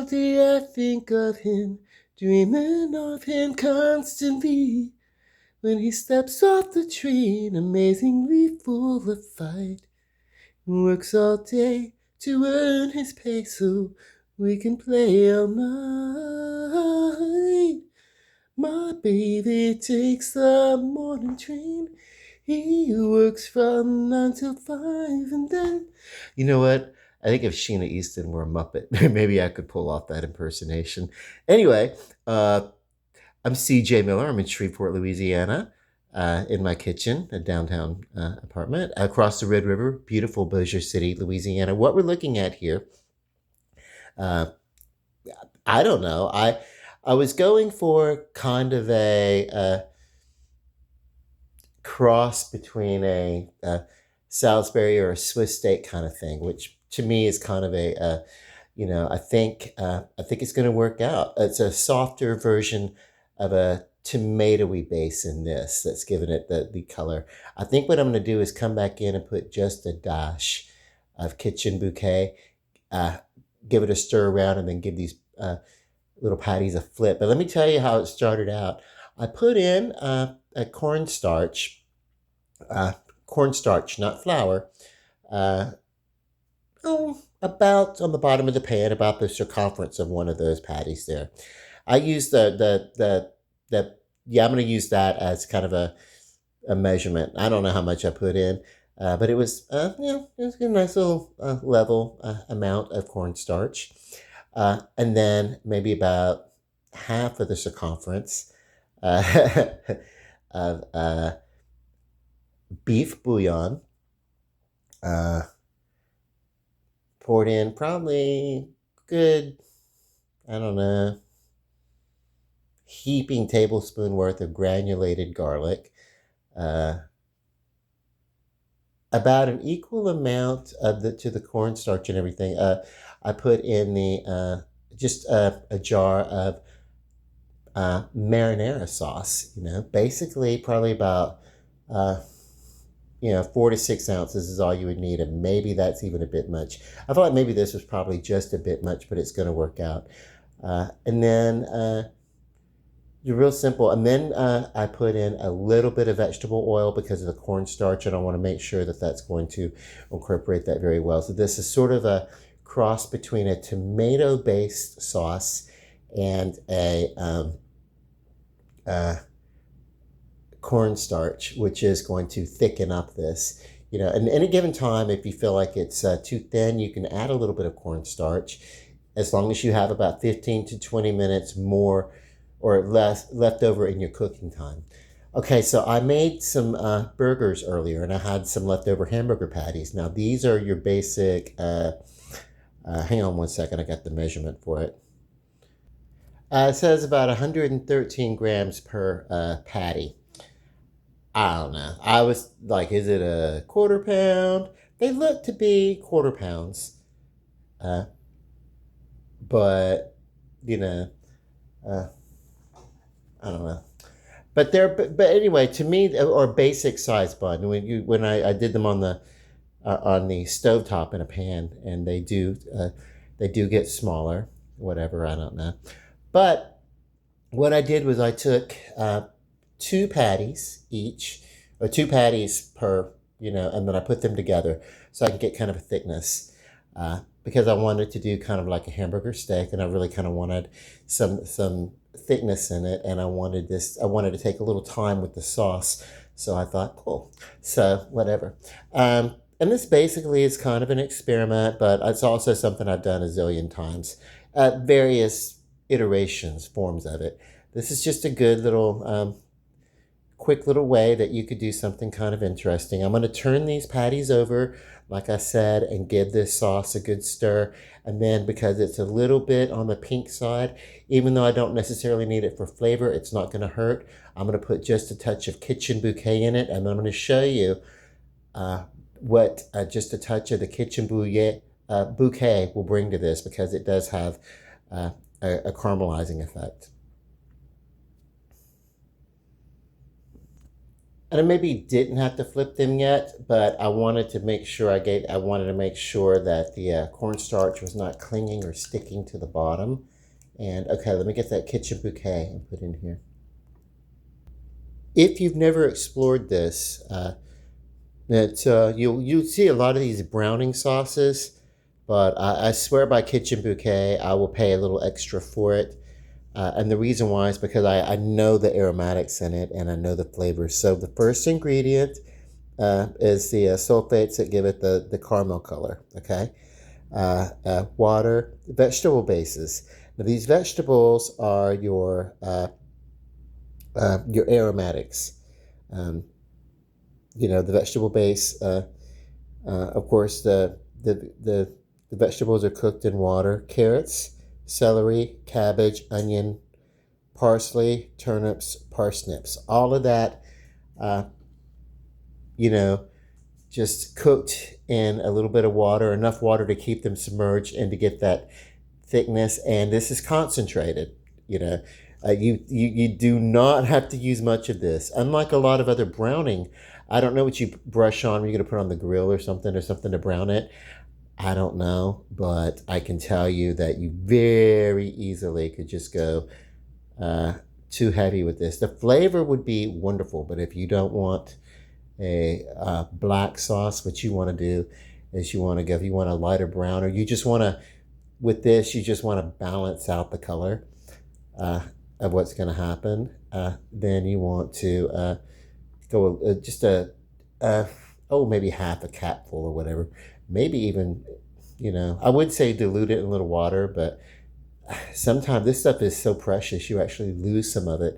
day I think of him, dreaming of him constantly. When he steps off the train, amazingly full of fight, and works all day to earn his pay so we can play all night. My baby takes the morning train. He works from 9 till 5, and then, you know what? I think if Sheena Easton were a Muppet, maybe I could pull off that impersonation. Anyway, I'm CJ Miller. I'm in Shreveport, Louisiana, in my kitchen, a downtown apartment across the Red River, beautiful Bossier City, Louisiana. What we're looking at here, uh, I don't know. I was going for kind of a cross between a Salisbury or a Swiss steak kind of thing, which to me is kind of I think it's going to work out. It's a softer version of a tomatoey base in this that's given it the color. I think what I'm going to do is come back in and put just a dash of kitchen bouquet, give it a stir around, and then give these little patties a flip. But let me tell you how it started out. I put in a cornstarch, not flour, about on the bottom of the pan, about the circumference of one of those patties there. I use the I'm going to use that as kind of a measurement. I don't know how much I put in, but it was it was a nice little level amount of cornstarch, and then maybe about half of the circumference of beef bouillon. Poured in probably good, I don't know, heaping tablespoon worth of granulated garlic, about an equal amount of to the cornstarch and everything. I put in the just a jar of marinara sauce. Basically probably about 4 to 6 ounces is all you would need, and maybe that's even a bit much. I feel like maybe this was probably just a bit much, but it's going to work out. And then you're real simple. And then I put in a little bit of vegetable oil because of the cornstarch, and I want to make sure that that's going to incorporate that very well. So this is sort of a cross between a tomato-based sauce and a cornstarch, which is going to thicken up this. And any given time, if you feel like it's too thin, you can add a little bit of cornstarch, as long as you have about 15 to 20 minutes more or less left over in your cooking time. Okay, so I made some burgers earlier, and I had some leftover hamburger patties. Now, these are your basic, hang on one second, I got the measurement for it. It says about 113 grams per patty. I don't know. I was like, is it a quarter pound? They look to be quarter pounds. But, I don't know. But anyway, to me, or basic size bun. When I did them on the stovetop in a pan, and they do get smaller. Whatever, I don't know. But what I did was I took 2 patties each, or 2 patties per, and then I put them together so I can get kind of a thickness, because I wanted to do kind of like a hamburger steak, and I really kind of wanted some thickness in it, and I wanted to take a little time with the sauce. So I thought, cool. So whatever. And this basically is kind of an experiment, but it's also something I've done a zillion times, various iterations, forms of it. This is just a good little quick little way that you could do something kind of interesting. I'm going to turn these patties over, like I said, and give this sauce a good stir. And then, because it's a little bit on the pink side, even though I don't necessarily need it for flavor, it's not going to hurt. I'm going to put just a touch of kitchen bouquet in it, and I'm going to show you what just a touch of the kitchen bouquet will bring to this, because it does have a caramelizing effect. And I maybe didn't have to flip them yet, but I wanted to make sure I wanted to make sure that the cornstarch was not clinging or sticking to the bottom. And okay, let me get that kitchen bouquet and put in here. If you've never explored this, you'll see a lot of these browning sauces, but I swear by Kitchen Bouquet, I will pay a little extra for it. And the reason why is because I know the aromatics in it and I know the flavors. So the first ingredient is the sulfates that give it the caramel color. Okay, water, vegetable bases. Now these vegetables are your aromatics. Um, the vegetable base. Of course, the vegetables are cooked in water. Carrots, celery, cabbage, onion, parsley, turnips, parsnips. All of that, uh, you know, just cooked in a little bit of water, enough water to keep them submerged and to get that thickness. And this is concentrated. You know, you do not have to use much of this. Unlike a lot of other browning, I don't know what you brush on. You're gonna put on the grill or something to brown it. I don't know, but I can tell you that you very easily could just go uh, too heavy with this. The flavor would be wonderful, but if you don't want a black sauce, what you want to do is you want a lighter brown, or you just want to, with this, you just want to balance out the color uh, of what's going to happen. Then you want to go just maybe half a capful or whatever. Maybe even, I would say dilute it in a little water, but sometimes this stuff is so precious you actually lose some of it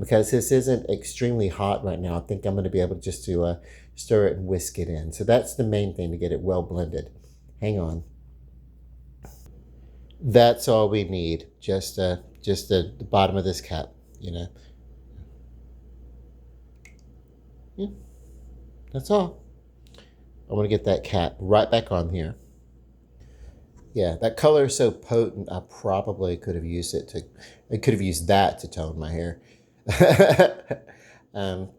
because this isn't extremely hot right now. I think I'm going to be able just to stir it and whisk it in. So that's the main thing, to get it well blended. Hang on. That's all we need. Just the bottom of this cap, Yeah, that's all. I want to get that cap right back on here. Yeah, that color is so potent. I probably could have used it to. I could have used that to tone my hair. um,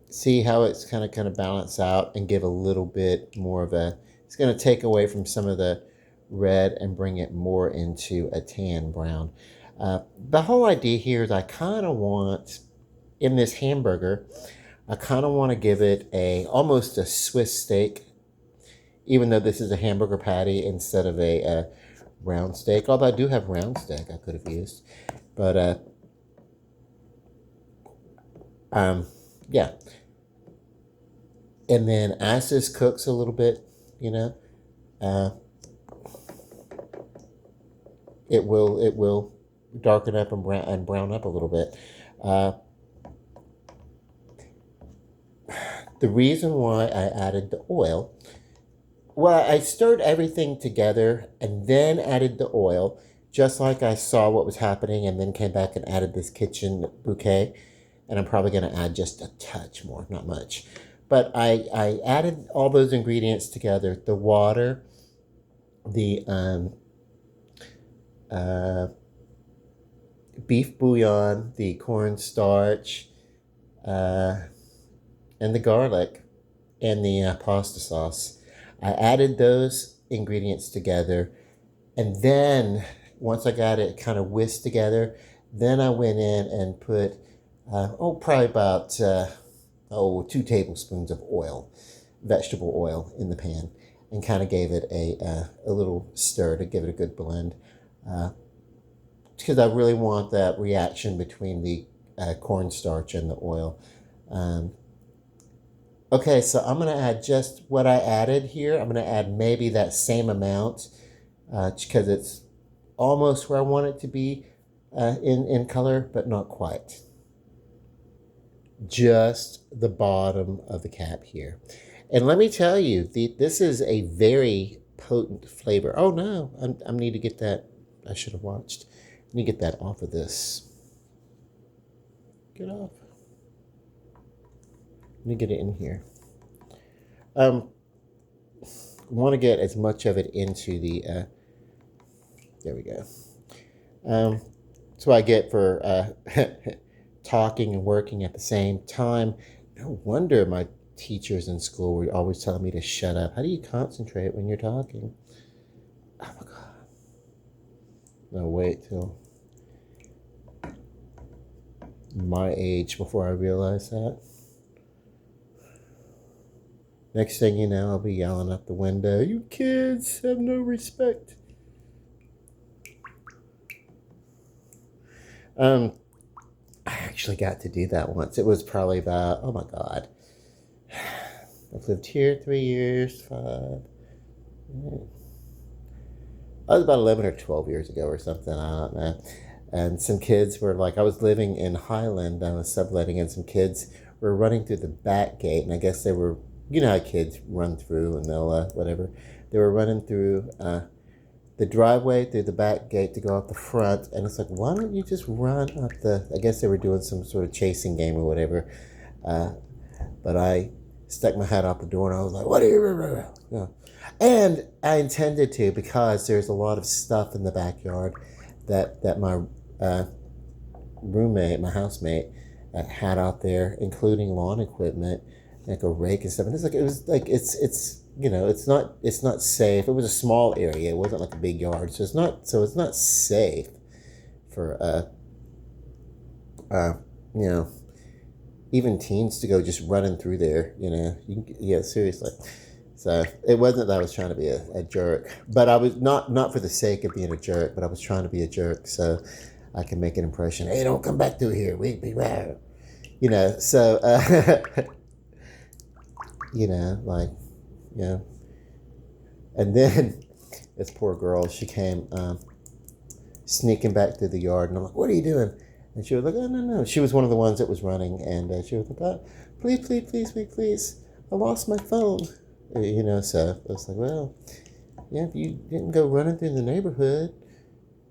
see how it's kind of balance out and give a little bit more of a. It's going to take away from some of the red and bring it more into a tan brown. The whole idea here is I kind of want in this hamburger. I kind of want to give it almost a Swiss steak, even though this is a hamburger patty instead of a round steak. Although I do have round steak I could have used, but yeah. And then as this cooks a little bit, uh, it will darken up and brown up a little bit. The reason why I added the oil, well, I stirred everything together and then added the oil, just like I saw what was happening, and then came back and added this kitchen bouquet. And I'm probably going to add just a touch more, not much. But I added all those ingredients together, the water, the beef bouillon, the cornstarch, and the garlic, and the pasta sauce. I added those ingredients together, and then once I got it kind of whisked together, then I went in and put probably about 2 tablespoons of oil, vegetable oil, in the pan, and kind of gave it a little stir to give it a good blend, because I really want that reaction between the cornstarch and the oil. Okay, so I'm going to add just what I added here. I'm going to add maybe that same amount because it's almost where I want it to be in color, but not quite. Just the bottom of the cap here. And let me tell you, this is a very potent flavor. Oh no, I need to get that. I should have watched. I need to get that off of this. Get off. Let me get it in here. Want to get as much of it into the. There we go. That's what I get for talking and working at the same time. No wonder my teachers in school were always telling me to shut up. How do you concentrate when you're talking? Oh my God. No, wait till my age before I realize that. Next thing you know, I'll be yelling out the window, "You kids have no respect." I actually got to do that once. It was probably about, oh my God. I've lived here 3 years, five. I was about 11 or 12 years ago or something. I don't know. And some kids were like, I was living in Highland. I was subletting, and some kids were running through the back gate. And I guess they were, you know how kids run through and they'll, whatever. They were running through the driveway through the back gate to go out the front. And it's like, why don't you just run up I guess they were doing some sort of chasing game or whatever. But I stuck my head out the door and I was like, what are you? Yeah. And I intended to, because there's a lot of stuff in the backyard that my roommate, my housemate, had out there, including lawn equipment, like a rake and stuff. And it's you know, it's not safe. It was a small area. It wasn't like a big yard, so it's not safe for you know, even teens to go just running through there. You know, yeah, seriously. So it wasn't that I was trying to be a jerk, but I was not for the sake of being a jerk, but I was trying to be a jerk so I can make an impression. Hey, don't come back through here. We be right. You know, so you know, like, you know. And then this poor girl, she came sneaking back through the yard, and I'm like, what are you doing? And she was like, oh, no. She was one of the ones that was running, and she was like, oh, please, I lost my phone. You know, so I was like, well, yeah, if you didn't go running through the neighborhood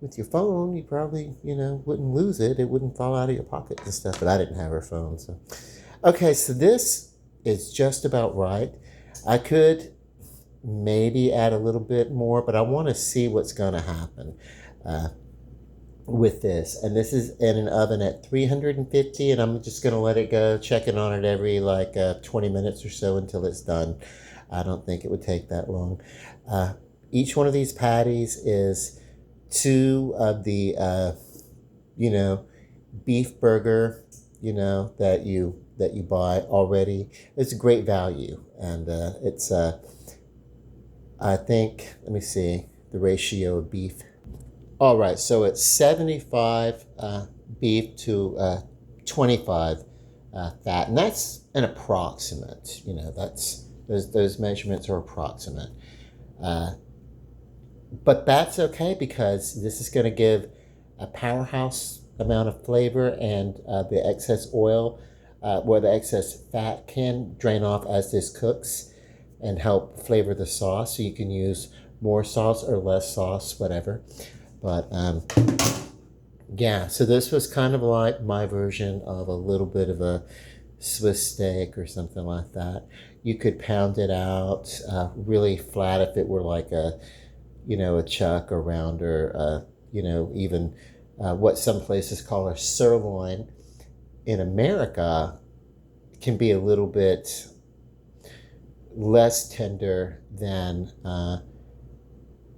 with your phone, you probably, you know, wouldn't lose it. It wouldn't fall out of your pocket and stuff, but I didn't have her phone, so. Okay, so this is just about right. I could maybe add a little bit more, but I want to see what's going to happen with this. And this is in an oven at 350, and I'm just going to let it go, checking on it every like 20 minutes or so until it's done. I don't think it would take that long. Each one of these patties is 2 of the, you know, beef burger, you know, that you buy already. It's a great value, and it's I think, let me see the ratio of beef. All right, so it's 75 beef to 25 fat, and that's an approximate. You know, that's those measurements are approximate, but that's okay, because this is going to give a powerhouse amount of flavor, and the excess oil, where the excess fat can drain off as this cooks and help flavor the sauce. So you can use more sauce or less sauce, whatever. But yeah, so this was kind of like my version of a little bit of a Swiss steak or something like that. You could pound it out really flat if it were like a, you know, a chuck or rounder, you know, even what some places call a sirloin in America can be a little bit less tender than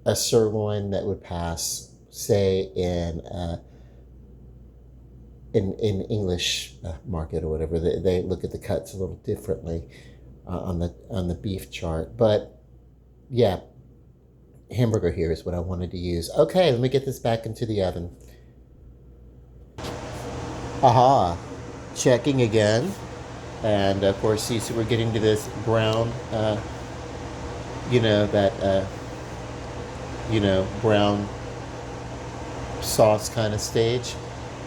a sirloin that would pass, say, in English market or whatever. They look at the cuts a little differently on the beef chart. But yeah, hamburger here is what I wanted to use. Okay, let me get this back into the oven. Aha, checking again. And of course, you see we're getting to this brown, you know, that, you know, brown sauce kind of stage.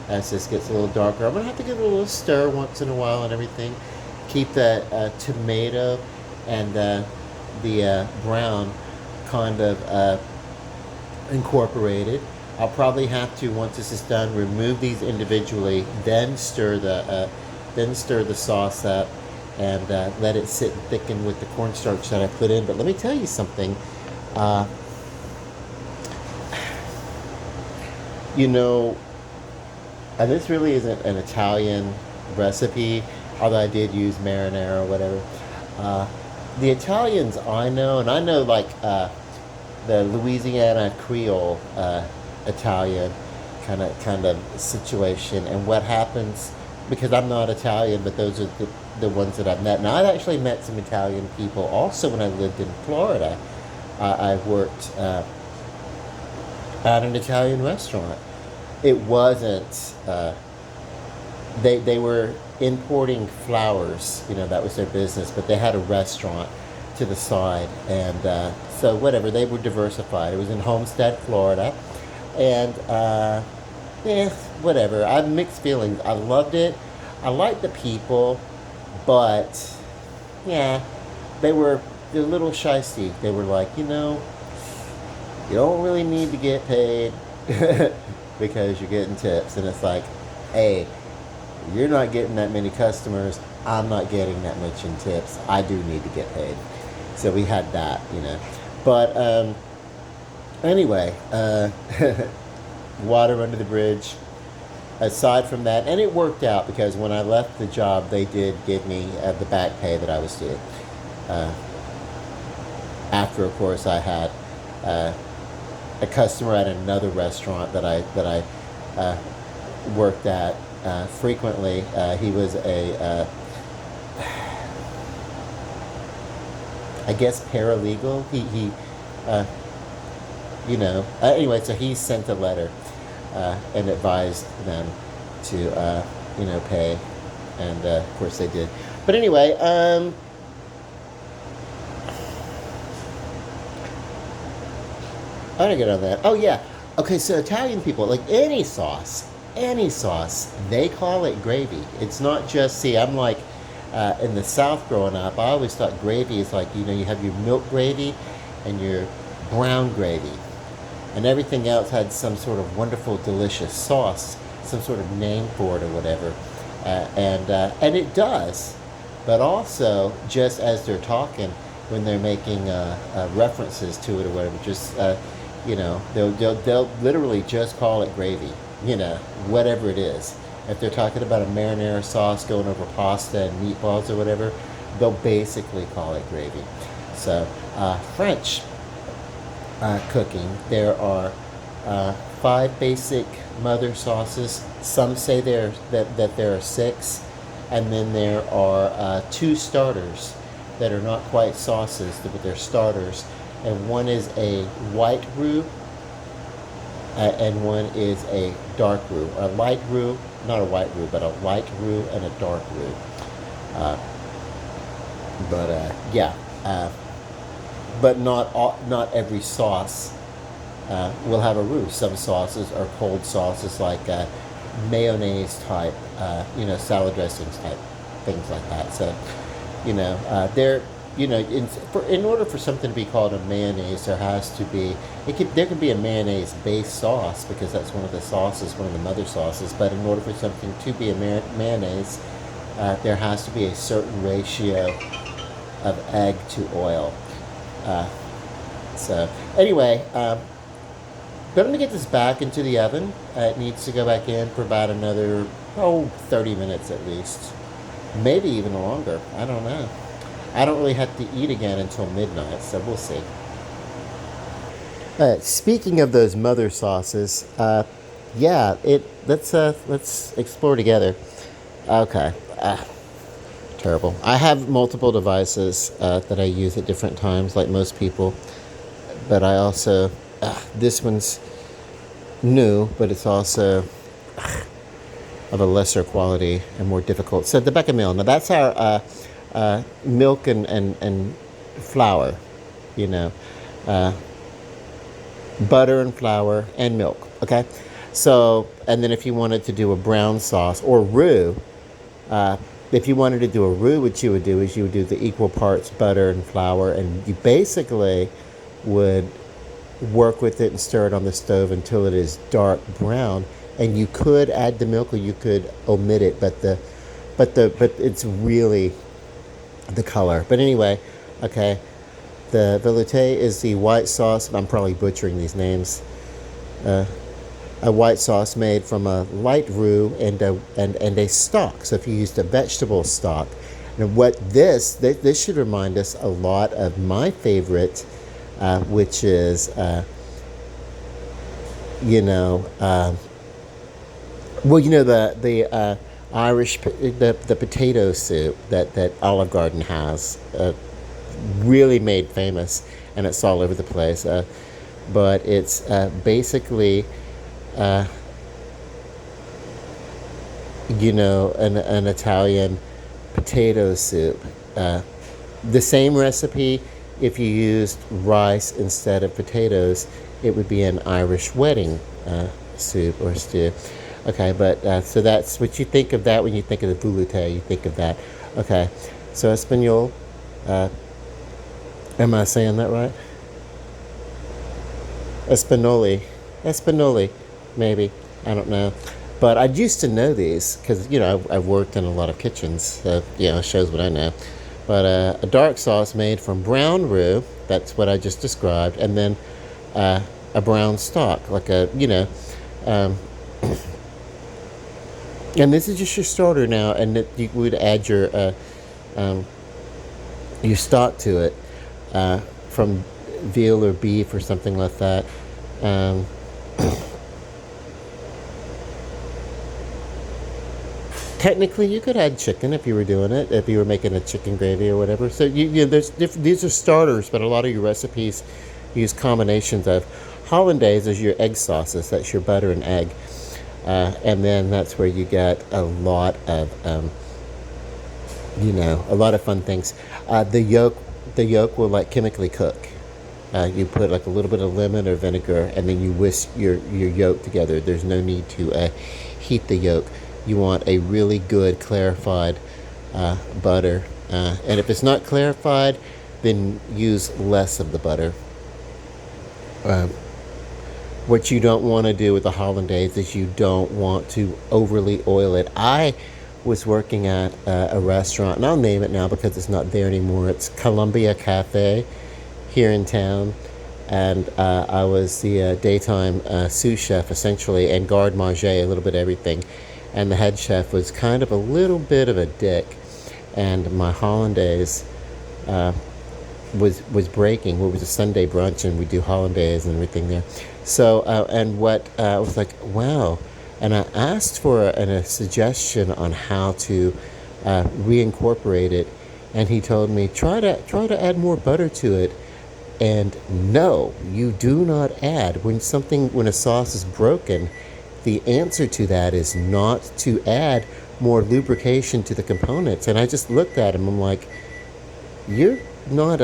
As this gets a little darker, I'm gonna have to give it a little stir once in a while and everything. Keep the tomato and the brown kind of incorporated. I'll probably have to, once this is done, remove these individually, then stir the sauce up, and let it sit and thicken with the cornstarch that I put in. But let me tell you something. You know, And this really isn't an Italian recipe, although I did use marinara or whatever. Uh, the Italians I know, and I know like the Louisiana Creole Italian kind of situation, and what happens because I'm not Italian, but those are the ones that I've met. And I've actually met some Italian people also when I lived in Florida. I worked at an Italian restaurant. It wasn't. They were importing flowers. You know, that was their business. But they had a restaurant to the side, and so whatever. They were diversified. It was in Homestead, Florida, and whatever. I have mixed feelings. I loved it. I liked the people, but yeah, they're a little shysty. They were like, you don't really need to get paid because you're getting tips. And it's like, hey, you're not getting that many customers. I'm not getting that much in tips. I do need to get paid. So we had that. But anyway, water under the bridge. Aside from that, and it worked out because when I left the job, they did give me the back pay that I was due. After, of course, I had a customer at another restaurant that I worked at frequently. He was I guess paralegal. He anyway, so he sent a letter and advised them to pay, and of course they did. But anyway, I don't get on that. Oh yeah. Okay, so Italian people, like any sauce, they call it gravy. It's not just, see, I'm like, in the South growing up, I always thought gravy is like, you have your milk gravy and your brown gravy. And everything else had some sort of wonderful, delicious sauce, some sort of name for it or whatever. And it does. But also, just as they're talking, when they're making references to it or whatever, just, they'll literally just call it gravy, whatever it is. If they're talking about a marinara sauce going over pasta and meatballs or whatever, they'll basically call it gravy. So, French cooking, there are 5 basic mother sauces. Some say that there are 6, and then there are 2 starters that are not quite sauces, but they're starters. And one is a white roux, and one is a dark roux. A light roux, not a white roux, but a light roux and a dark roux. But not every sauce will have a roux. Some sauces are cold sauces, like mayonnaise type, salad dressings type, things like that. So, they're, in order for something to be called a mayonnaise, there has to be, there can be a mayonnaise based sauce because that's one of the sauces, one of the mother sauces. But in order for something to be a mayonnaise, there has to be a certain ratio of egg to oil. So anyway, but I'm gonna get this back into the oven. It needs to go back in for about another 30 minutes at least, maybe even longer. I don't know. I don't really have to eat again until midnight, so we'll see. Speaking of those mother sauces, let's explore together. Okay. Terrible. I have multiple devices that I use at different times, like most people. But I also, this one's new, but it's also of a lesser quality and more difficult. So the bechamel. Now that's our milk and flour, butter and flour and milk. Okay. So, and then if you wanted to do a brown sauce or roux, if you wanted to do a roux, what you would do is you would do the equal parts butter and flour, and you basically would work with it and stir it on the stove until it is dark brown. And you could add the milk or you could omit it, but it's really the color. But anyway, okay, the velouté is the white sauce, and I'm probably butchering these names. a white sauce made from a light roux and a stock. So if you used a vegetable stock, and what this should remind us a lot of my favorite, which is you know well, you know the Irish the potato soup that Olive Garden has, really made famous, and it's all over the place. But it's basically, uh, an Italian potato soup. The same recipe, if you used rice instead of potatoes, it would be an Irish wedding soup or stew. Okay, but so that's what you think of that when you think of the velouté. You think of that. Okay, so Espanol. Am I saying that right? Espanoli, maybe. I don't know. But I used to know these because, I've worked in a lot of kitchens. So, it shows what I know. But a dark sauce made from brown roux, that's what I just described, and then a brown stock, like um, and this is just your starter now, and you would add um, your stock to it, from veal or beef or something like that. Um, Technically, you could add chicken if you were doing it, if you were making a chicken gravy or whatever. So these are starters, but a lot of your recipes use combinations of hollandaise as your egg sauces. That's your butter and egg, and then that's where you get a lot of a lot of fun things. The yolk will like chemically cook. You put like a little bit of lemon or vinegar, and then you whisk your yolk together. There's no need to heat the yolk. You want a really good clarified butter, and if it's not clarified, then use less of the butter. What you don't want to do with the hollandaise is you don't want to overly oil it. I was working at a restaurant, and I'll name it now because it's not there anymore. It's Columbia Cafe here in town, and I was the daytime sous chef essentially, and garde manger, a little bit of everything. And the head chef was kind of a little bit of a dick, and my hollandaise was breaking. It was a Sunday brunch, and we do hollandaise and everything there. So and what I was like, wow. And I asked for a suggestion on how to reincorporate it, and he told me try to add more butter to it. And no, you do not add when a sauce is broken. The answer to that is not to add more lubrication to the components. And I just looked at him. I'm like, you're not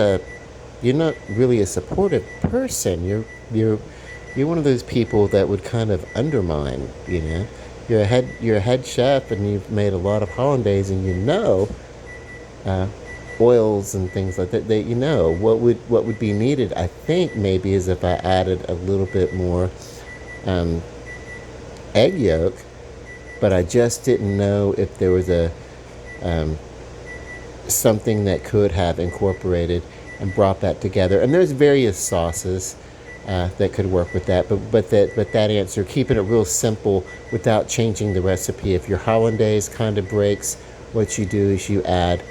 really a supportive person. You're one of those people that would kind of undermine. You're a head chef, and you've made a lot of hollandaise, and oils and things like that. What would be needed, I think, maybe is if I added a little bit more egg yolk, but I just didn't know if there was a something that could have incorporated and brought that together. And there's various sauces that could work with that, but that answer, keeping it real simple without changing the recipe. If your hollandaise kind of breaks, what you do is you add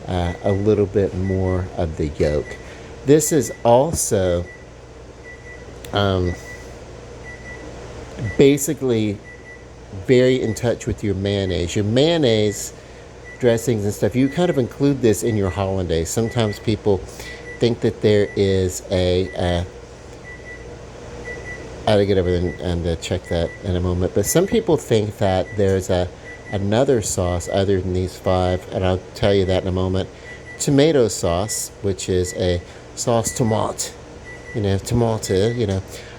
a little bit more of the yolk. This is also basically very in touch with your mayonnaise. Your mayonnaise dressings and stuff, you kind of include this in your hollandaise. Sometimes people think that there is I'll get over and check that in a moment. But some people think that there's another sauce other than these five, and I'll tell you that in a moment. Tomato sauce, which is a sauce tomate,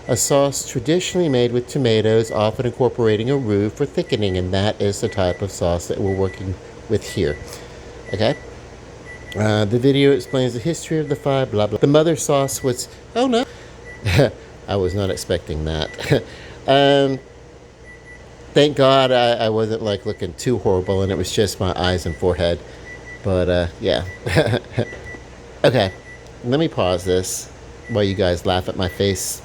a sauce traditionally made with tomatoes, often incorporating a roux for thickening, and that is the type of sauce that we're working with here. Okay? The video explains the history of the five, blah, blah. The mother sauce was, oh no, I was not expecting that. Thank God I wasn't like looking too horrible, and it was just my eyes and forehead. But yeah. Okay, let me pause this while you guys laugh at my face.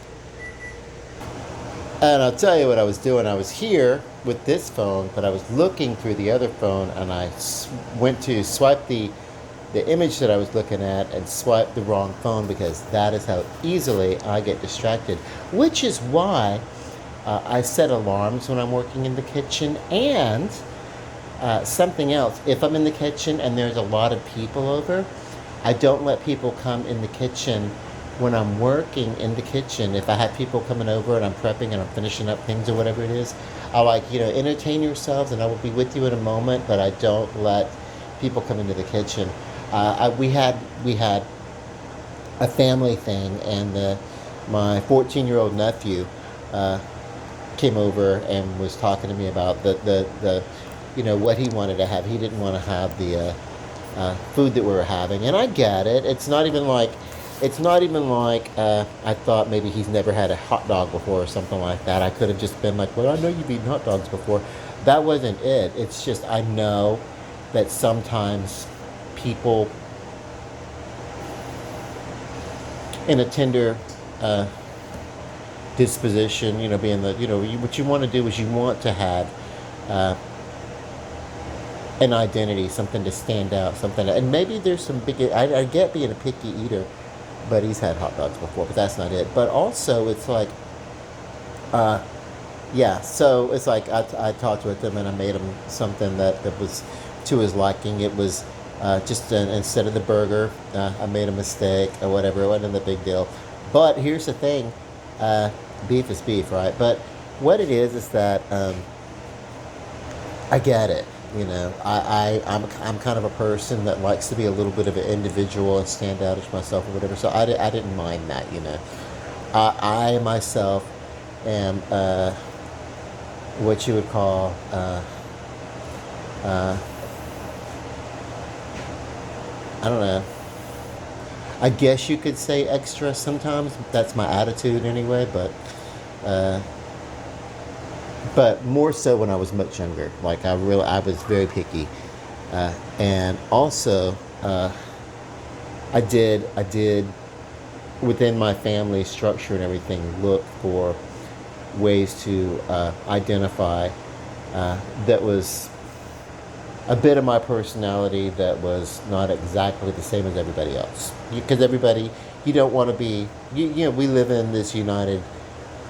And I'll tell you what I was doing. I was here with this phone, but I was looking through the other phone, and I went to swipe the image that I was looking at and swipe the wrong phone, because that is how easily I get distracted. Which is why I set alarms when I'm working in the kitchen, and something else. If I'm in the kitchen and there's a lot of people over, I don't let people come in the kitchen when I'm working in the kitchen. If I have people coming over and I'm prepping and I'm finishing up things or whatever it is, I like, entertain yourselves and I will be with you in a moment, but I don't let people come into the kitchen. We had a family thing, and my 14-year-old nephew came over and was talking to me about the what he wanted to have. He didn't want to have the food that we were having, and I get it. It's not even like I thought maybe he's never had a hot dog before or something like that. I could have just been like, well, I know you've eaten hot dogs before. That wasn't it. It's just I know that sometimes people in a tender disposition, being what you want to do is you want to have an identity, something to stand out, something, and maybe there's some big. I get being a picky eater, but he's had hot dogs before, but that's not it. But also, it's like, yeah. So it's like I talked with him and I made him something that was to his liking. It was instead of the burger, I made a mistake or whatever. It wasn't a big deal. But here's the thing, beef is beef, right? But what it is that I get it. I'm kind of a person that likes to be a little bit of an individual and stand out as myself or whatever. So I didn't mind that. I myself am what you would call I don't know. I guess you could say extra sometimes. That's my attitude anyway. But more so when I was much younger. Like I was very picky, and also I did within my family structure and everything look for ways to identify that was a bit of my personality that was not exactly the same as everybody else. Because everybody, you don't want to be, we live in this united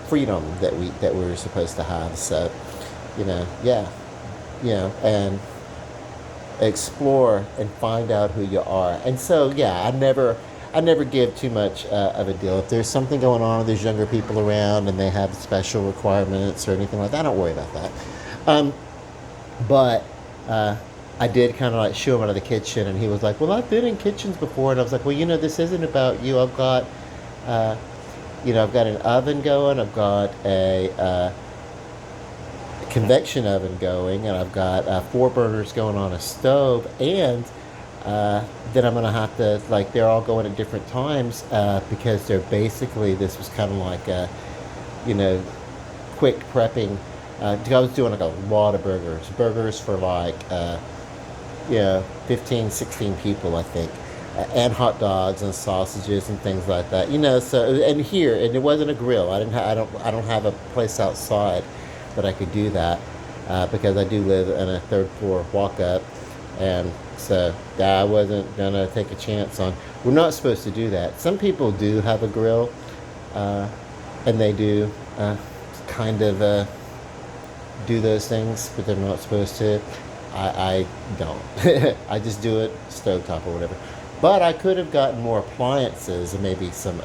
freedom that we're supposed to have. So, yeah, and explore and find out who you are. And so, yeah, I never give too much of a deal. If there's something going on, there's younger people around and they have special requirements or anything like that, I don't worry about that. But I did kind of like shoo him out of the kitchen, and he was like, well, I've been in kitchens before. And I was like, well, this isn't about you. I've got an oven going, I've got a convection oven going, and I've got 4 burners going on a stove, and then I'm going to have to, they're all going at different times because they're basically, this was kind of like quick prepping. I was doing like a lot of burgers for 15, 16 people, I think. And hot dogs and sausages and things like that, So and it wasn't a grill. I don't have a place outside that I could do that because I do live in a 3rd floor walk up, and so I wasn't gonna take a chance on. We're not supposed to do that. Some people do have a grill, and they do kind of do those things, but they're not supposed to. I don't. I just do it stovetop or whatever. But I could have gotten more appliances and maybe some,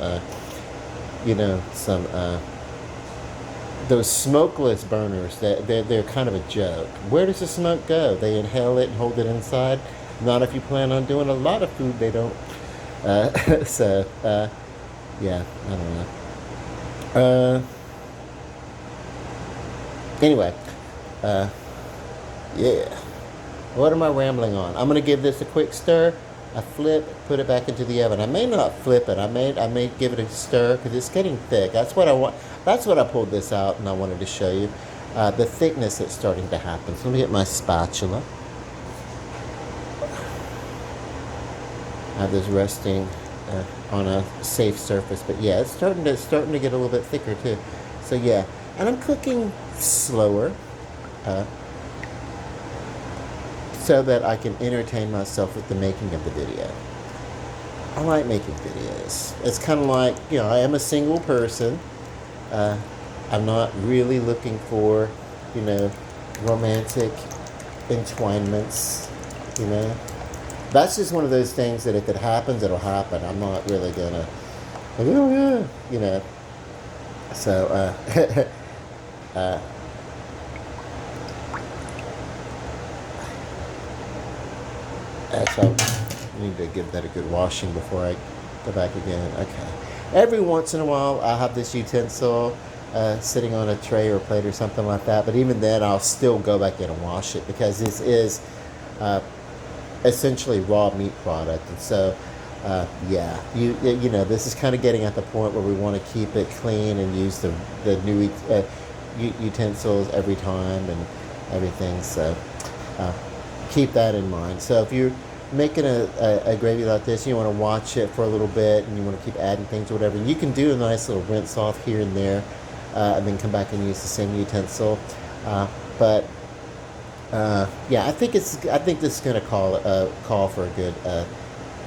those smokeless burners. They're kind of a joke. Where does the smoke go? They inhale it and hold it inside. Not if you plan on doing a lot of food. They don't. Yeah, I don't know. Anyway, yeah. What am I rambling on? I'm gonna give this a quick stir. I flip, put it back into the oven. I may not flip it. I may give it a stir because it's getting thick. That's what I want. That's what I pulled this out and I wanted to show you. The thickness that's starting to happen. So let me get my spatula. I have this resting on a safe surface, but yeah, it's starting to get a little bit thicker too. So yeah, And I'm cooking slower uh, so that I can entertain myself with the making of the video. I like making videos. It's kind of like, I am a single person. Uh, I'm not really looking for, romantic entwinements, That's just one of those things that if it happens, it'll happen. I'm not really gonna, oh yeah. So, uh, so I need to give that a good washing before I go back again. Okay. Every once in a while, I'll have this utensil sitting on a tray or plate or something like that. But even then, I'll still go back in and wash it because this is essentially raw meat product. And so, yeah, this is kind of getting at the point where we want to keep it clean and use the new utensils every time and everything. So keep that in mind. So if you're making a gravy like this, you want to watch it for a little bit and you want to keep adding things or whatever, you can do a nice little rinse off here and there and then come back and use the same utensil. But yeah, I think this is going to call for a good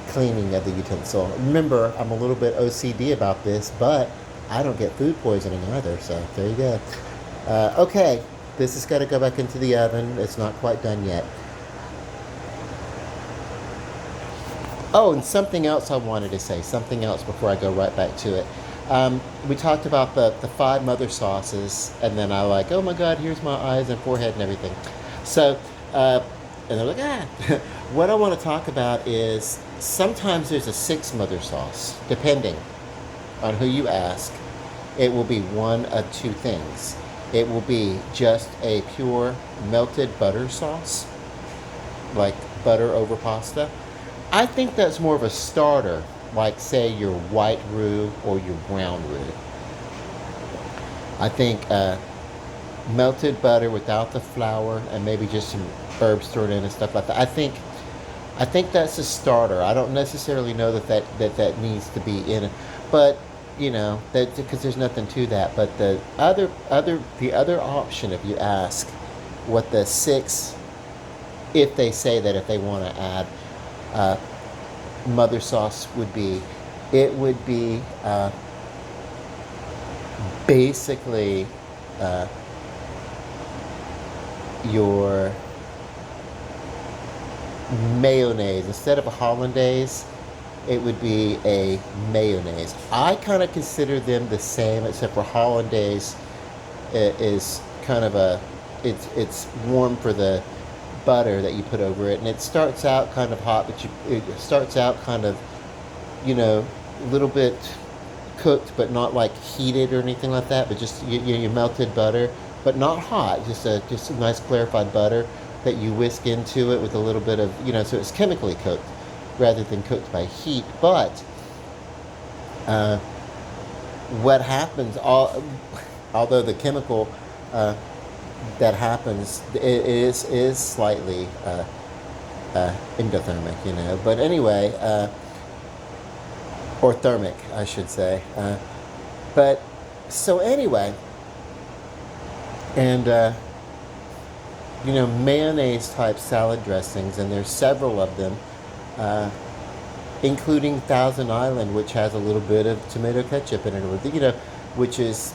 cleaning of the utensil. Remember, I'm a little bit OCD about this, but I don't get food poisoning either. So there you go. Okay, this has got to go back into the oven. It's not quite done yet. Oh, and something else I wanted to say, something else before I go right back to it. We talked about the 5 mother sauces, and then I like, oh my God, here's my eyes and forehead and everything. So, and they're like, what I want to talk about is sometimes there's a 6 mother sauce, depending on who you ask. It will be one of 2 things. It will be just a pure melted butter sauce, like butter over pasta. I think that's more of a starter, like say your white roux or your brown roux. I think melted butter without the flour and maybe just some herbs thrown in and stuff like that. I think that's a starter. I don't necessarily know that needs to be in it, but that because there's nothing to that. But the other option, if you ask what the 6, if they say that if they want to add mother sauce would be, it would be basically your mayonnaise. Instead of a hollandaise, it would be a mayonnaise. I kind of consider them the same, except for hollandaise is kind of it's warm for the butter that you put over it, and it starts out kind of hot, but it starts out kind of a little bit cooked, but not like heated or anything like that, but just your melted butter, but not hot, just a nice clarified butter that you whisk into it with a little bit of so it's chemically cooked rather than cooked by heat. But what happens, although the chemical that happens is slightly endothermic, but anyway, or thermic, I should say. But so anyway, and mayonnaise type salad dressings, and there's several of them, including Thousand Island, which has a little bit of tomato ketchup in it, which is,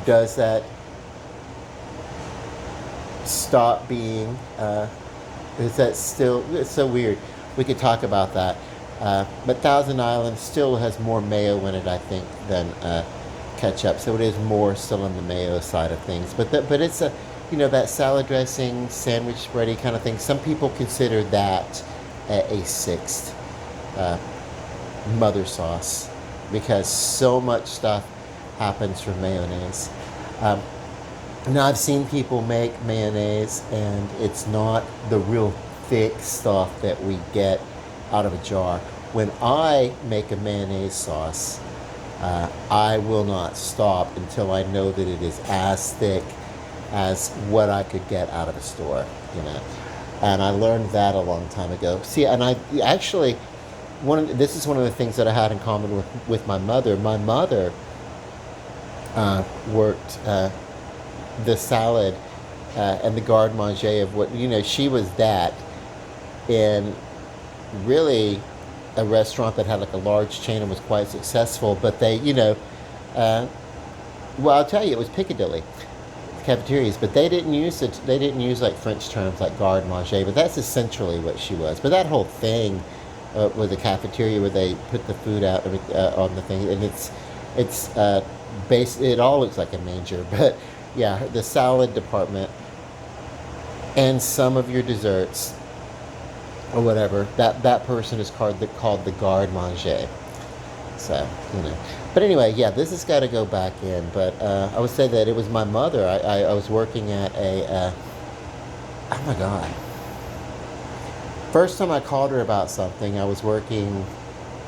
does that stop being, is that still, it's so weird. We could talk about that. But Thousand Island still has more mayo in it, I think, than ketchup. So it is more still on the mayo side of things. But it's a, that salad dressing, sandwich spready kind of thing. Some people consider that a 6th mother sauce because so much stuff happens from mayonnaise. Now I've seen people make mayonnaise and it's not the real thick stuff that we get out of a jar. When I make a mayonnaise sauce, I will not stop until I know that it is as thick as what I could get out of a store, And I learned that a long time ago. See, and I actually, this is one of the things that I had in common with my mother. My mother worked the salad and the garde manger of what, she was that in really a restaurant that had like a large chain and was quite successful, but they, uh, well, I'll tell you, it was Piccadilly cafeterias, but they didn't use it. They didn't use like French terms like garde manger, but that's essentially what she was. But that whole thing with the cafeteria where they put the food out on the thing, and it's it all looks like a manger, but yeah, the salad department and some of your desserts or whatever, that person is called the garde manger. So, But anyway, yeah, this has got to go back in. But I would say that it was my mother. I was working at oh my God. First time I called her about something, I was working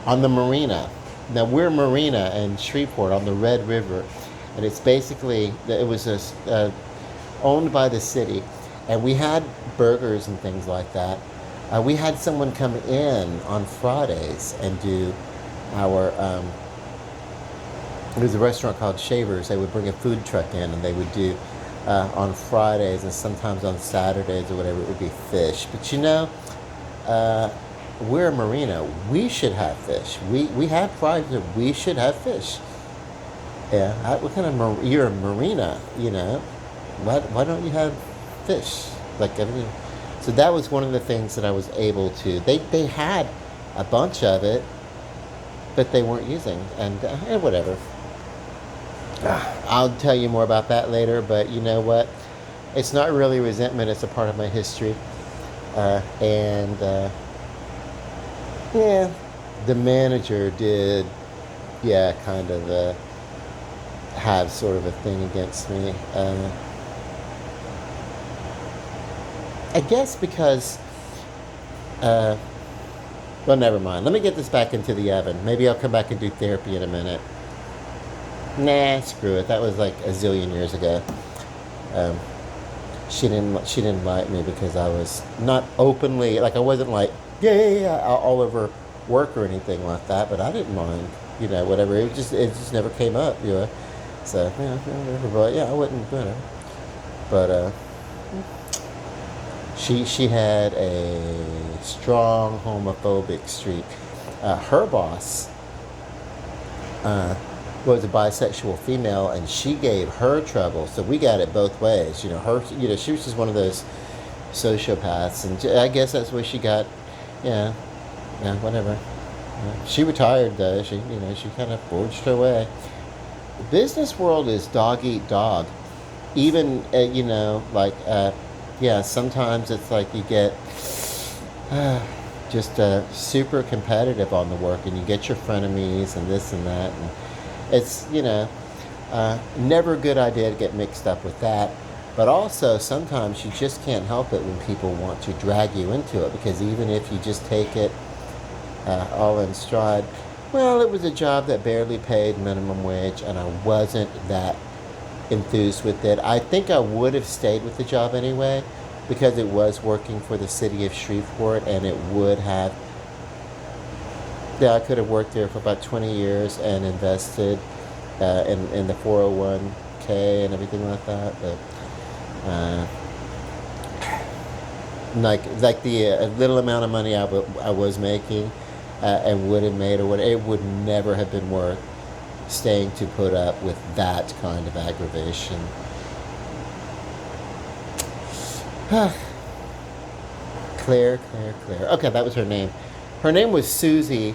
on the marina. Now, we're marina in Shreveport on the Red River. And it's basically, it was owned by the city. And we had burgers and things like that. We had someone come in on Fridays and do our it was a restaurant called Shavers. They would bring a food truck in and they would do on Fridays and sometimes on Saturdays or whatever, it would be fish. But we're a marina. We should have fish. We have fries. We should have fish. Yeah. What kind of you're a marina? Why don't you have fish? Like everything. So that was one of the things that I was able to. They had a bunch of it, but they weren't using, and whatever. I'll tell you more about that later, but you know what? It's not really resentment, it's a part of my history. Yeah, the manager did, yeah, kind of have sort of a thing against me. I guess because, well, never mind. Let me get this back into the oven. Maybe I'll come back and do therapy in a minute. Nah, screw it. That was like a zillion years ago. She didn't like me because I was not openly, like I wasn't like, yeah, all over work or anything like that, but I didn't mind, whatever. It just never came up, So, yeah, whatever. But yeah, I wouldn't, whatever. But, she had a strong homophobic streak. Her boss was a bisexual female, and she gave her trouble. So we got it both ways. She was just one of those sociopaths, and I guess that's where she got, yeah, whatever. She retired though. She kind of forged her way. The business world is dog eat dog. Even yeah, sometimes it's like you get just super competitive on the work, and you get your frenemies and this and that, and it's never a good idea to get mixed up with that. But also sometimes you just can't help it when people want to drag you into it, because even if you just take it all in stride, well, it was a job that barely paid minimum wage, and I wasn't that enthused with it. I think I would have stayed with the job anyway, because it was working for the city of Shreveport, and it would have, yeah, I could have worked there for about 20 years and invested in the 401k and everything like that. But like the little amount of money I was making and would have made, or what, it would never have been worth staying to put up with that kind of aggravation. Claire. Okay, that was her name. Her name was Susie,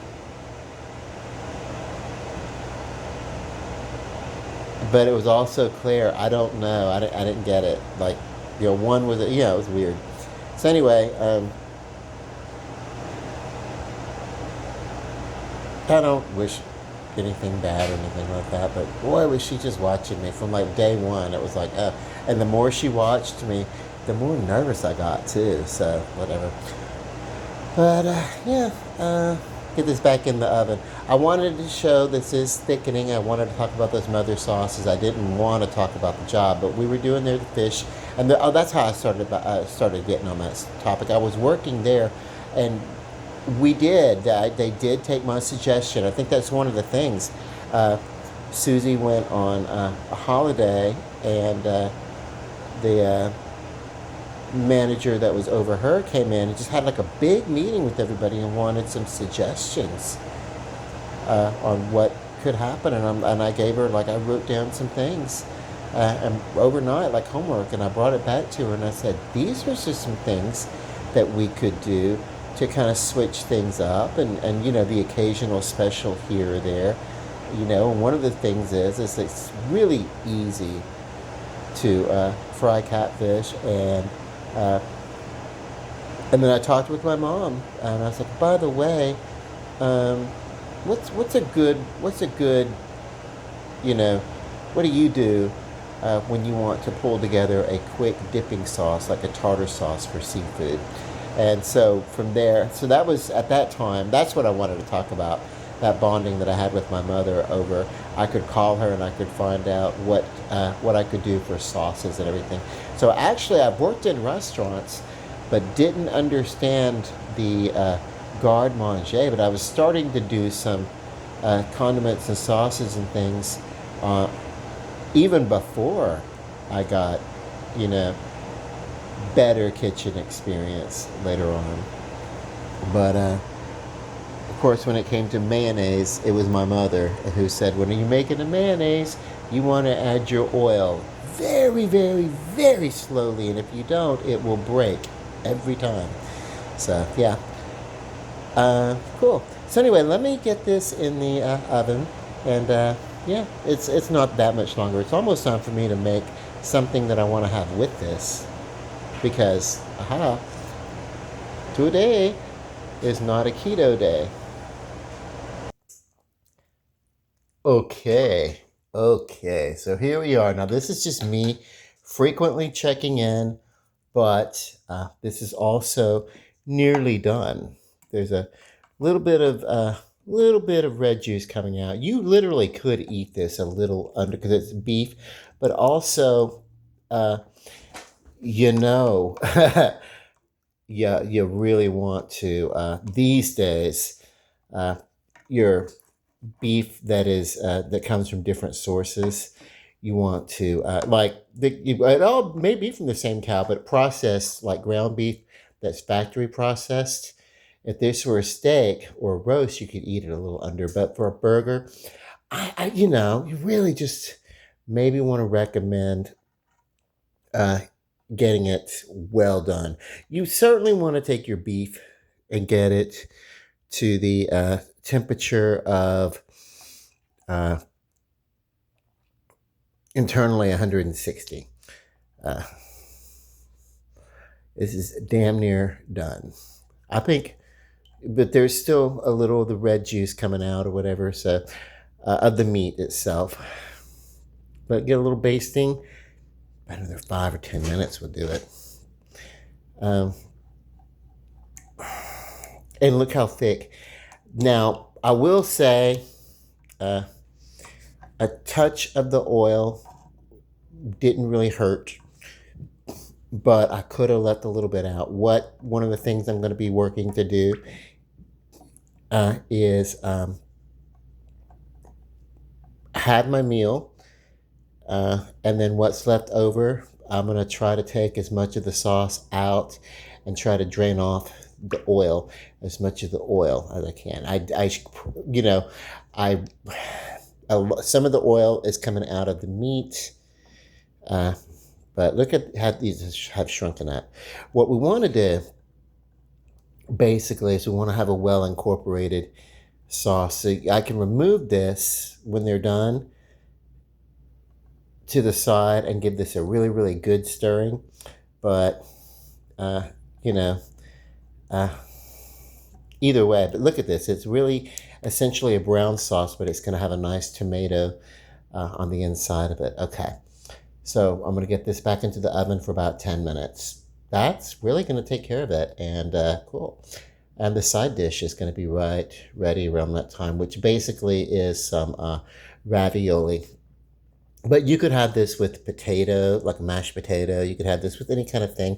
but it was also Claire. I don't know. I didn't get it. Like, one was, it was weird. So anyway, I don't wish anything bad or anything like that, but boy, was she just watching me from like day one. It was like, and the more she watched me, the more nervous I got too. So whatever. But get this back in the oven. I wanted to show this is thickening. I wanted to talk about those mother sauces. I didn't want to talk about the job, but we were doing there the fish, and that's how I started getting on that topic. I was working there, and they did take my suggestion. I think that's one of the things. Susie went on a holiday, and the manager that was over her came in and just had like a big meeting with everybody and wanted some suggestions on what could happen. And I gave her, like, I wrote down some things and overnight, like homework, and I brought it back to her and I said, these are just some things that we could do to kind of switch things up, and the occasional special here or there. And one of the things is it's really easy to fry catfish, uh, and then I talked with my mom, and I said, by the way, um, what's a good, you know, what do you do when you want to pull together a quick dipping sauce, like a tartar sauce for seafood? And so from there, so that was at that time, that's what I wanted to talk about. That bonding that I had with my mother over, I could call her and I could find out what I could do for sauces and everything. So actually, I've worked in restaurants, but didn't understand the garde manger. But I was starting to do some condiments and sauces and things even before I got, you know, better kitchen experience later on. But of course, when it came to mayonnaise, it was my mother who said, when you're making a mayonnaise, you want to add your oil very, very, very slowly, and if you don't, it will break every time. So yeah, cool. So anyway, let me get this in the oven, and yeah, it's not that much longer. It's almost time for me to make something that I want to have with this, because today is not a keto day. Okay, okay. So here we are. Now this is just me frequently checking in, but this is also nearly done. There's a little bit of red juice coming out. You literally could eat this a little under, because it's beef, but also, uh, you know, yeah, you really want to these days. Your beef that comes from different sources. You want to it all may be from the same cow, but processed, like ground beef that's factory processed. If this were a steak or a roast, you could eat it a little under. But for a burger, you really just maybe want to recommend uh, getting it well done. You certainly want to take your beef and get it to the temperature of uh, internally 160. Uh, this is damn near done, I think, but there's still a little of the red juice coming out or whatever, so of the meat itself. But get a little basting. Another 5 or 10 minutes will do it. Um, and look how thick. Now, I will say uh, a touch of the oil didn't really hurt, but I could have left a little bit out. One of the things I'm going to be working to do is had my meal, and then what's left over, I'm going to try to take as much of the sauce out and try to drain off the oil, as much of the oil as I can. You know, I some of the oil is coming out of the meat, but look at how these have shrunken up. What we want to do basically is we want to have a well incorporated sauce. So I can remove this when they're done to the side and give this a really, really good stirring. But you know, either way, but look at this. It's really essentially a brown sauce, but it's going to have a nice tomato on the inside of it. Okay, so I'm going to get this back into the oven for about 10 minutes. That's really going to take care of it, and cool. And the side dish is going to be ready around that time, which basically is some ravioli. But you could have this with potato, like a mashed potato. You could have this with any kind of thing,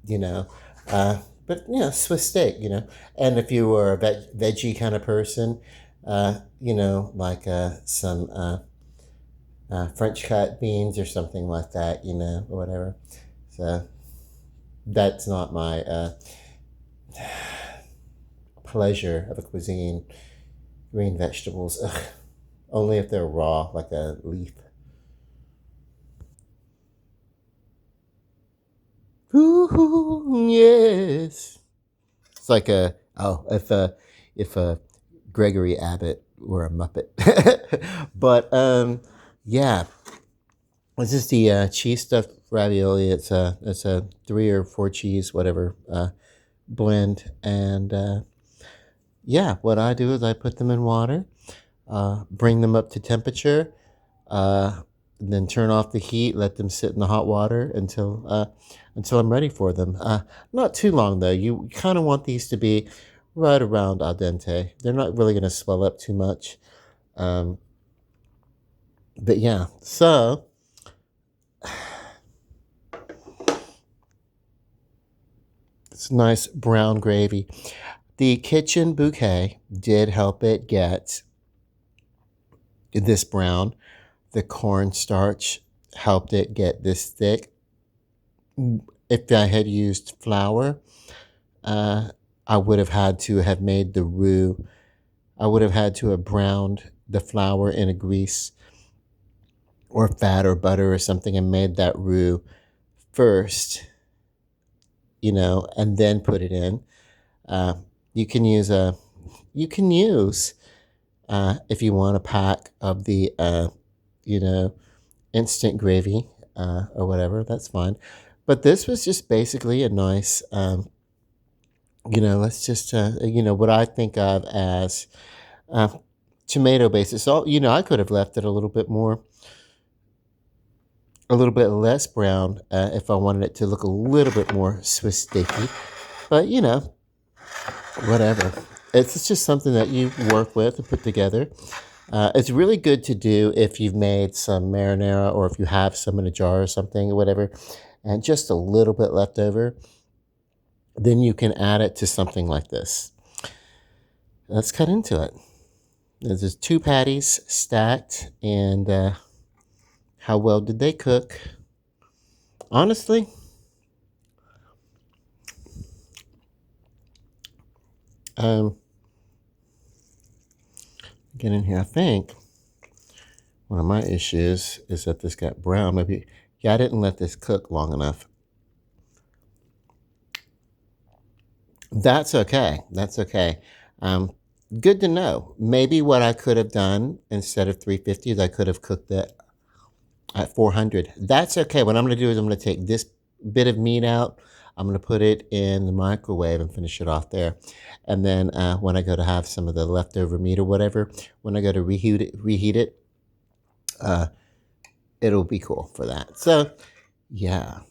you know. But Swiss steak, you know. And if you were a veggie kind of person, like some French cut beans or something like that, or whatever. So that's not my pleasure of a cuisine. Green vegetables, ugh, only if they're raw, like a leaf. Ooh, yes. It's like if Gregory Abbott were a Muppet. But yeah, this is the cheese stuffed ravioli. It's a 3 or 4 cheese whatever blend, and yeah, what I do is I put them in water, bring them up to temperature, uh, then turn off the heat, let them sit in the hot water until I'm ready for them. Not too long though. You kind of want these to be right around al dente. They're not really going to swell up too much. Um, but yeah, so it's nice brown gravy. The kitchen bouquet did help it get this brown. The cornstarch helped it get this thick. If I had used flour, uh, I would have had to have made the roux. I would have had to have browned the flour in a grease or fat or butter or something and made that roux first, and then put it in. Uh, you can use a, you can use if you want a pack of the, you know, instant gravy or whatever. That's fine. But this was just basically a nice, let's just, what I think of as uh, tomato base. So, I could have left it a little bit less brown if I wanted it to look a little bit more Swiss sticky. But, whatever. It's just something that you work with and put together. It's really good to do if you've made some marinara or if you have some in a jar or something or whatever, and just a little bit left over. Then you can add it to something like this. Let's cut into it. There's just 2 patties stacked, and how well did they cook? Honestly, um, get in here. I think one of my issues is that this got brown. Maybe, yeah, I didn't let this cook long enough. That's okay. That's okay. Um, Good to know. Maybe what I could have done instead of 350 is I could have cooked it at 400. That's okay. What I'm going to do is I'm going to take this bit of meat out. I'm going to put it in the microwave and finish it off there. And then when I go to have some of the leftover meat or whatever, when I go to reheat it, uh, it'll be cool for that. So, yeah.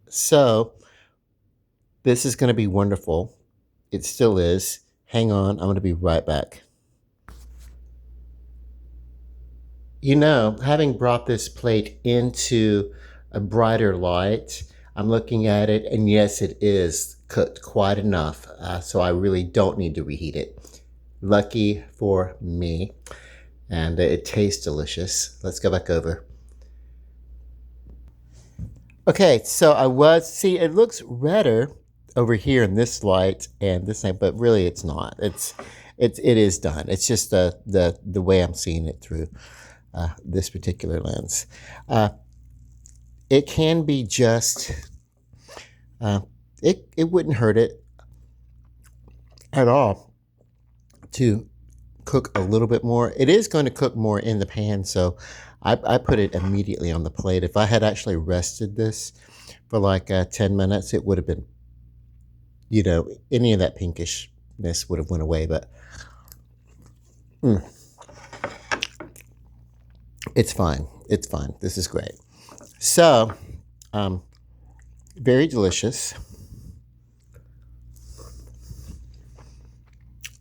So, this is going to be wonderful. It still is. Hang on. I'm going to be right back. Having brought this plate into a brighter light, I'm looking at it, and yes, it is cooked quite enough. So I really don't need to reheat it. Lucky for me. And it tastes delicious. Let's go back over. Okay, so see, it looks redder over here in this light and this light, but really it's not. It is done. It's just the way I'm seeing it through this particular lens. Uh, it can be just, uh, it wouldn't hurt it at all to cook a little bit more. It is going to cook more in the pan, so I put it immediately on the plate. If I had actually rested this for like 10 minutes, it would have been, any of that pinkishness would have went away, but it's fine. It's fine. This is great. So, um, very delicious.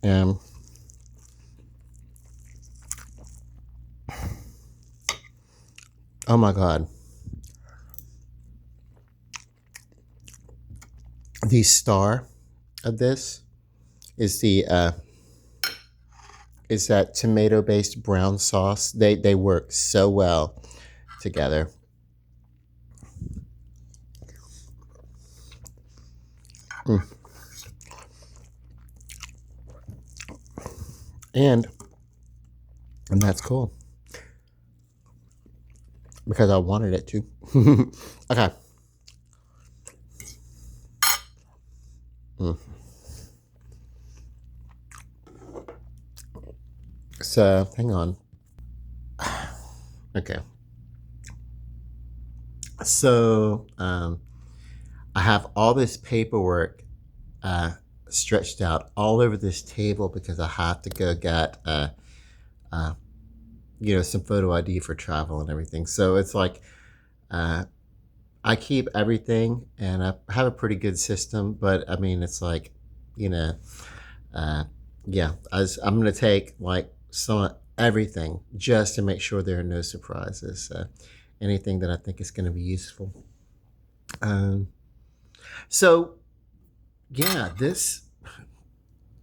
Um, oh my God. The star of this is the is that tomato-based brown sauce. They work so well together. Mm. And that's cool because I wanted it to. Okay. Mm. So hang on. Okay. So I have all this paperwork uh, stretched out all over this table because I have to go get uh, some photo ID for travel and everything. So it's like uh, I keep everything and I have a pretty good system, but I mean it's like you know uh, yeah I'm gonna take like some everything just to make sure there are no surprises. Anything that I think is going to be useful. Um, so yeah, this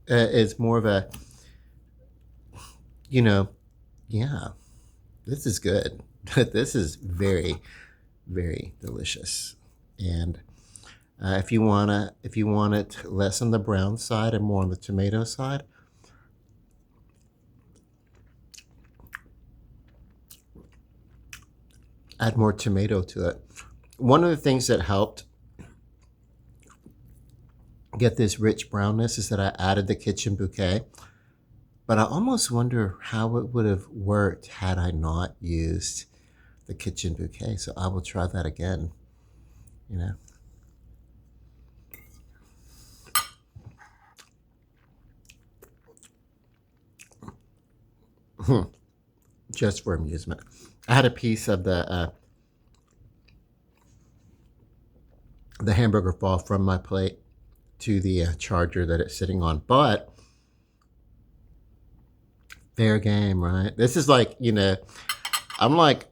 is more of a you know yeah, this is good. This is very, very delicious. And if you want it less on the brown side and more on the tomato side, add more tomato to it. One of the things that helped get this rich brownness is that I added the kitchen bouquet. But I almost wonder how it would have worked had I not used the kitchen bouquet. So I will try that again, you know. Just for amusement. I had a piece of the hamburger fall from my plate to the charger that it's sitting on. But fair game, right? This is like, I'm like,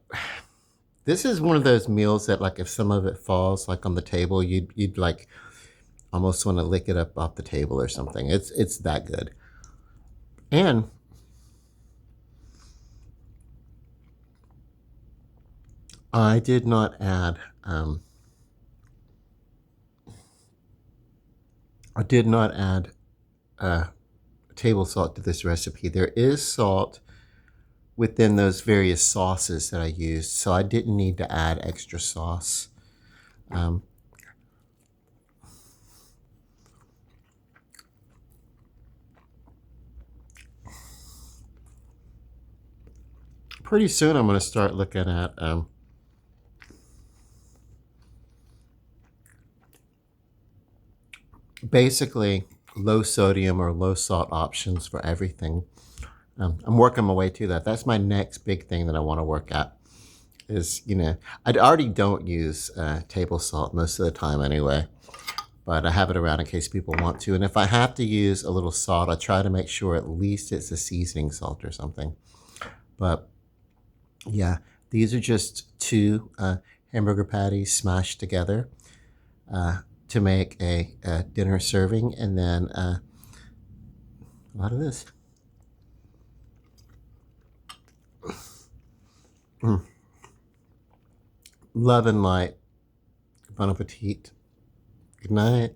this is one of those meals that like if some of it falls like on the table, you'd like almost want to lick it up off the table or something. It's that good. And I did not add I did not add uh, table salt to this recipe. There is salt within those various sauces that I used, so I didn't need to add extra sauce. Um, Pretty soon I'm going to start looking at basically low sodium or low salt options for everything. I'm working my way to that. That's my next big thing that I want to work at. Is I already don't use table salt most of the time anyway, but I have it around in case people want to. And if I have to use a little salt, I try to make sure at least it's a seasoning salt or something. But yeah, these are just two hamburger patties smashed together to make a dinner serving, and then a lot of this. Mm. Love and light. Bon appetit. Good night.